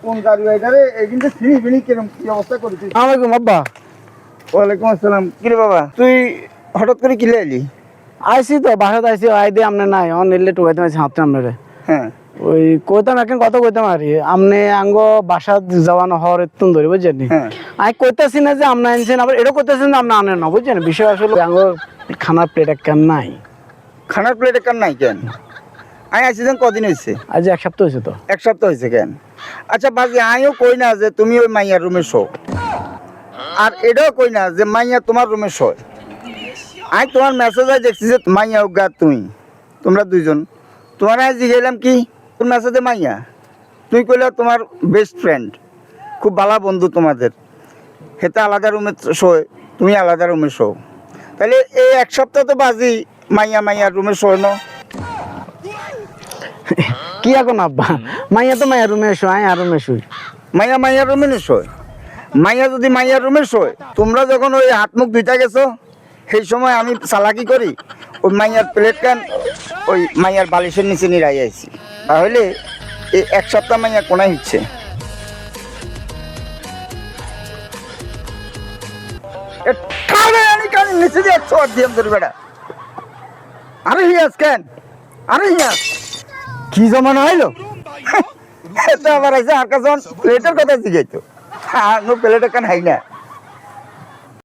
কোন গাড়ি রাইডারে এই কিন্তু চিনি বিনি কিরম কি অবস্থা করেছিস? আলাইকুম আব্বা। ওয়ালাইকুম আসসালাম। কিরে বাবা তুই হঠাৎ করে কিলে এলি? আইসি তো বাসাতে আইসি আই দিয়ে আমনে নাই অন নিলে টুকাইতে মাইছি হাতে আমনে হ্যাঁ ওই কইতাম এখন কথা কইতাম আর আমনে আঙ্গ বাসা যাওয়ানো হওয়ার এতন ধরে বুঝছেন হ্যাঁ আমি কইতাছি না যে আমনা আনছেন আবার এটা কইতাছেন যে আমনা আনেন না বুঝছেন বিষয় আসলে আঙ্গ খানার প্লেট একখান নাই। খানার প্লেট কার নাই কেন? আই আসছিলেন কদিন হয়েছে? আজ এক সপ্তাহ হয়েছে তো। এক সপ্তাহ হয়েছে কেন? আচ্ছা বাজি আইও কই না যে তুমি ওই মাইয়ার রুমে শো, আর এটাও কই না যে মাইয়া তোমার রুমে শোয়। আই তোমার মেসেজ আই দেখছি যে মাইয়া উগা তোমরা দুইজন। তোমার আজ জিজ্ঞাসলাম কি তোর মেসেজে মাইয়া, তুই কইলে তোমার বেস্ট ফ্রেন্ড, খুব ভালো বন্ধু তোমাদের, হেতে আলাদা রুমে শোয়, তুমি আলাদা রুমে শো। তাহলে এই এক সপ্তাহ তো বাজি মাইয়ার রুমে শোয় না। কি এখন আব্বা মাইয়া তো মাইয়া রুমে এসো আয় আর রুমে শুই। মাইয়ার রুমে শোয়। মাইয়া যদি মাইয়ার রুমে শোয়, তোমরা যখন ওই হাত মুখ ধুইতে গেছো সেই সময় আমি চালাকি করি ওই মাইয়ার প্লেট কান ওই মাইয়ার বালিশের নিচে নিয়ে আইছি। তাহলে এই এক সপ্তাহ মাইয়া কোনায় হচ্ছে। নিচে দিয়ে চট দিয়ে ধরি বেড়া। আরে হিয়াস কেন? আরে হিয়াস কি জমানো হইলো? এটা আবার আছে আর কাছে প্লেটের কথা জিজ্ঞাসা, আর প্লেটের কান হাই না।